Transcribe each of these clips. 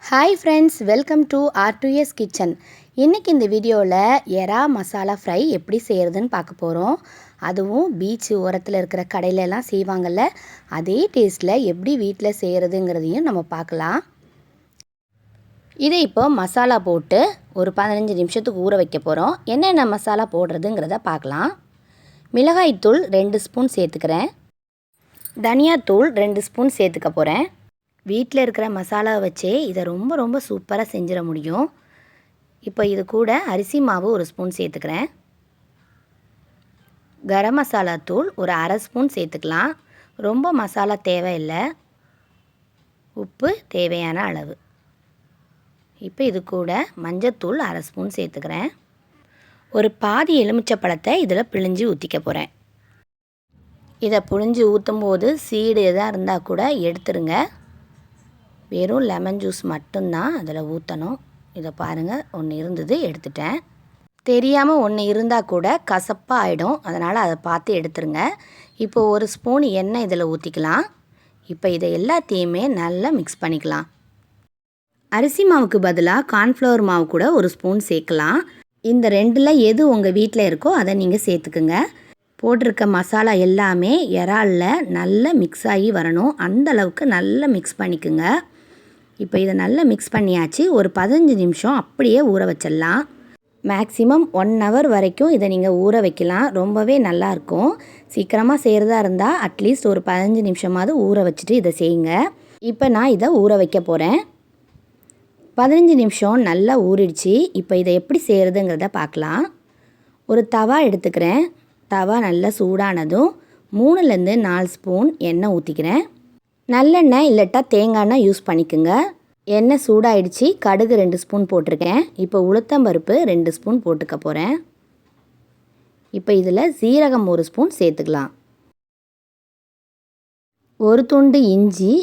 Hi friends, welcome to R2S kitchen. இன்றைக்கி இந்த வீடியோவில் எறா மசாலா ஃப்ரை எப்படி செய்கிறதுன்னு பார்க்க போகிறோம். அதுவும் பீச் ஓரத்தில் இருக்கிற கடையிலலாம் செய்வாங்கள்ல, அதே டேஸ்ட்டில் எப்படி வீட்டில் செய்கிறதுங்கிறதையும் நம்ம பார்க்கலாம். இதை இப்போ மசாலா போட்டு ஒரு 15 நிமிஷத்துக்கு ஊற வைக்க போகிறோம். என்னென்ன மசாலா போடுறதுங்கிறத பார்க்கலாம். மிளகாய்த்தூள் 2 ஸ்பூன் சேர்த்துக்கிறேன். தனியாத்தூள் 2 ஸ்பூன் சேர்த்துக்க போகிறேன். வீட்டில் இருக்கிற மசாலாவை வச்சே இதை ரொம்ப சூப்பராக செஞ்சிட முடியும். இப்போ இது கூட அரிசி மாவு 1 ஸ்பூன் சேர்த்துக்கிறேன். கரம் மசாலா தூள் ஒரு அரை ஸ்பூன் சேர்த்துக்கலாம். ரொம்ப மசாலா தேவையில்லை. உப்பு தேவையான அளவு. இப்போ இது கூட மஞ்சத்தூள் அரை ஸ்பூன் சேர்த்துக்கிறேன். ஒரு பாதி எலுமிச்சை பழத்தை இதில் பிழிஞ்சு ஊற்றிக்க போகிறேன். இதை பிழிஞ்சு ஊற்றும் போது சீடு எதாக இருந்தால் கூட எடுத்துருங்க. வெறும் லெமன் ஜூஸ் மட்டும்தான் அதில் ஊற்றணும். இதை பாருங்கள், ஒன்று இருந்தது எடுத்துட்டேன். தெரியாமல் ஒன்று இருந்தால் கூட கசப்பாக ஆகிடும், அதனால் அதை பார்த்து எடுத்துருங்க. இப்போ 1 ஸ்பூன் எண்ணெய் இதில் ஊற்றிக்கலாம். இப்போ இதை எல்லாத்தையுமே நல்லா மிக்ஸ் பண்ணிக்கலாம். அரிசி மாவுக்கு பதிலாக கார்ன்ஃப்ளவர் மாவு கூட 1 ஸ்பூன் சேர்க்கலாம். இந்த ரெண்டில் எது உங்கள் வீட்டில் இருக்கோ அதை நீங்கள் சேர்த்துக்குங்க. போட்டிருக்க மசாலா எல்லாமே இறாலில் நல்லா மிக்ஸ் ஆகி வரணும். அந்த அளவுக்கு நல்லா மிக்ஸ் பண்ணிக்குங்க. இப்போ இதை நல்லா மிக்ஸ் பண்ணியாச்சு. ஒரு 15 நிமிஷம் அப்படியே ஊற வச்சிடலாம். மேக்ஸிமம் 1 ஹவர் வரைக்கும் இதை நீங்கள் ஊற வைக்கலாம். ரொம்பவே நல்லாயிருக்கும். சீக்கிரமாக செய்கிறதா இருந்தால் அட்லீஸ்ட் ஒரு 15 நிமிஷமாவது ஊற வச்சுட்டு இதை செய்யுங்க. இப்போ நான் இதை ஊற வைக்க போகிறேன். 15 நிமிஷம் நல்லா ஊறிடுச்சு. இப்போ இதை எப்படி செய்கிறதுங்கிறத பார்க்கலாம். ஒரு தவா எடுத்துக்கிறேன். தவா நல்லா சூடானதும் 3லேருந்து 4 ஸ்பூன் எண்ணெய் ஊற்றிக்கிறேன். நல்லெண்ணெய் இல்லட்டா தேங்காய் எண்ணெய் யூஸ் பண்ணிக்கோங்க. எண்ணெய் சூடாயிடுச்சு. கடுகு 2 ஸ்பூன் போட்டிருக்கேன். இப்போ உளுத்தம்பருப்பு 2 ஸ்பூன் போட்டுக்க போகிறேன். இப்போ இதில் சீரகம் 1 ஸ்பூன் சேர்த்துக்கலாம். ஒரு துண்டு இஞ்சி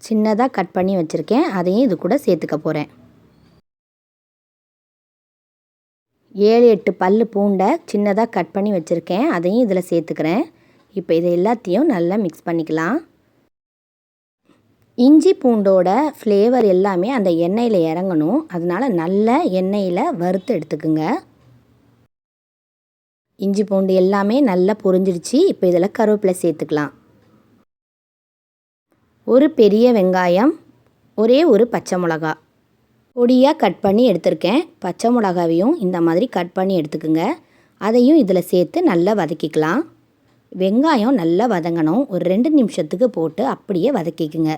சின்னதாக கட் பண்ணி வச்சுருக்கேன், அதையும் இது கூட சேர்த்துக்க போகிறேன். 7-8 பல்லு பூண்டை சின்னதாக கட் பண்ணி வச்சுருக்கேன், அதையும் இதில் சேர்த்துக்கிறேன். இப்போ இதை எல்லாத்தையும் நல்லா மிக்ஸ் பண்ணிக்கலாம். இஞ்சி பூண்டோட ஃப்ளேவர் எல்லாமே அந்த எண்ணெயில் இறங்கணும். அதனால் நல்ல எண்ணெயில் வறுத்து எடுத்துக்குங்க. இஞ்சி பூண்டு எல்லாமே நல்லா பொரிஞ்சிடுச்சு. இப்போ இதில் கருவேப்பிலை சேர்த்துக்கலாம். ஒரு பெரிய வெங்காயம், ஒரே ஒரு பச்சை மிளகா பொடியாக கட் பண்ணி எடுத்திருக்கேன். பச்சை மிளகாவையும் இந்த மாதிரி கட் பண்ணி எடுத்துக்குங்க. அதையும் இதில் சேர்த்து நல்லா வதக்கிக்கலாம். வெங்காயம் நல்லா வதங்கணும். ஒரு 2 நிமிஷத்துக்கு போட்டு அப்படியே வதக்கிக்குங்க.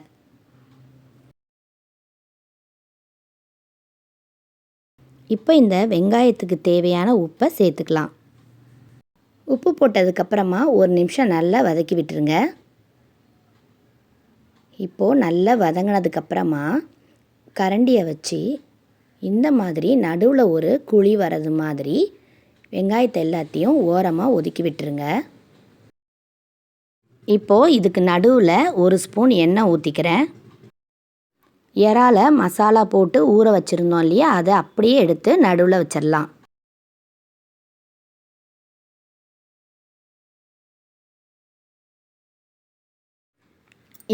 இப்போ இந்த வெங்காயத்துக்கு தேவையான உப்பை சேர்த்துக்கலாம். உப்பு போட்டதுக்கப்புறமா 1 நிமிஷம் நல்லா வதக்கி விட்டுருங்க. இப்போது நல்லா வதங்கினதுக்கப்புறமா கரண்டியை வச்சு இந்த மாதிரி நடுவில் ஒரு குழி வர்றது மாதிரி வெங்காயத்தை எல்லாத்தையும் ஓரமாக ஒதுக்கி விட்டுருங்க. இப்போது இதுக்கு நடுவில் 1 ஸ்பூன் எண்ணெய் ஊற்றிக்கிறேன். இறால மசாலா போட்டு ஊற வச்சுருந்தோம் இல்லையா, அதை அப்படியே எடுத்து நடுவில் வச்சிடலாம்.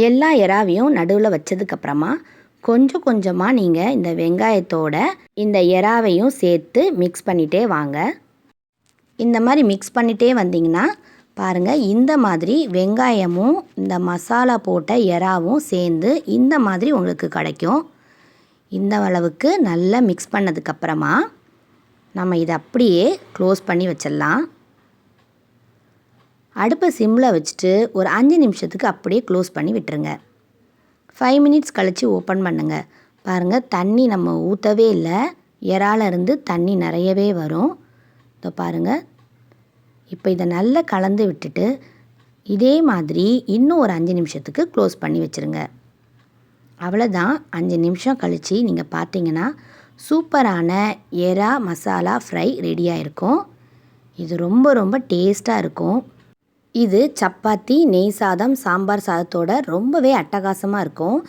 எல்லா இறாவையும் நடுவில் வச்சதுக்கப்புறமா கொஞ்சம் கொஞ்சமாக நீங்கள் இந்த வெங்காயத்தோட இந்த இறாவையும் சேர்த்து மிக்ஸ் பண்ணிகிட்டே வாங்க. இந்த மாதிரி மிக்ஸ் பண்ணிகிட்டே வந்தீங்கன்னா பாருங்கள், இந்த மாதிரி வெங்காயமும் இந்த மசாலா போட்ட இறாவும் சேர்ந்து இந்த மாதிரி உங்களுக்கு கிடைக்கும். இந்த அளவுக்கு நல்லா மிக்ஸ் பண்ணதுக்கப்புறமா நம்ம இதை அப்படியே க்ளோஸ் பண்ணி வச்சிடலாம். அடுப்பை சிம்மில் வச்சுட்டு ஒரு 5 நிமிஷத்துக்கு அப்படியே க்ளோஸ் பண்ணி விட்டுருங்க. 5 மினிட்ஸ் கழித்து ஓப்பன் பண்ணுங்கள். பாருங்கள், தண்ணி நம்ம ஊற்றவே இல்லை. இறால இருந்து தண்ணி நிறையவே வரும். இதோ பாருங்கள். இப்போ இதை நல்லா கலந்து விட்டுட்டு இதே மாதிரி இன்னும் ஒரு 5 நிமிஷத்துக்கு க்ளோஸ் பண்ணி வச்சுருங்க. அவ்வளோதான். 5 நிமிஷம் கழித்து நீங்கள் பார்த்தீங்கன்னா சூப்பரான எறா மசாலா ஃப்ரை ரெடியாக இருக்கும். இது ரொம்ப டேஸ்ட்டாக இருக்கும். இது சப்பாத்தி, நெய் சாதம், சாம்பார் சாதத்தோட ரொம்பவே அட்டகாசமாக இருக்கும்.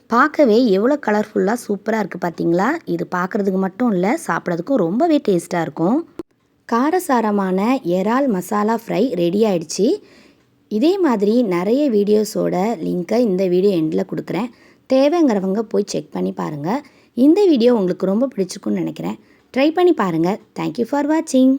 பார்க்கவே எவ்வளோ கலர்ஃபுல்லாக சூப்பராக இருக்குது பார்த்தீங்களா? இது பார்க்குறதுக்கு மட்டும் இல்லை, சாப்பிட்றதுக்கும் ரொம்பவே டேஸ்ட்டாக இருக்கும். காரசாரமான இறால் மசாலா ஃப்ரை ரெடி ஆயிடுச்சு. இதே மாதிரி நிறைய வீடியோஸோட லிங்க்கை இந்த வீடியோ எண்டில் கொடுக்குறேன். தேவைங்கிறவங்க போய் செக் பண்ணி பாருங்கள். இந்த வீடியோ உங்களுக்கு ரொம்ப பிடிச்சிருக்குன்னு நினைக்கிறேன். ட்ரை பண்ணி பாருங்கள். தேங்க்யூ ஃபார் வாட்சிங்.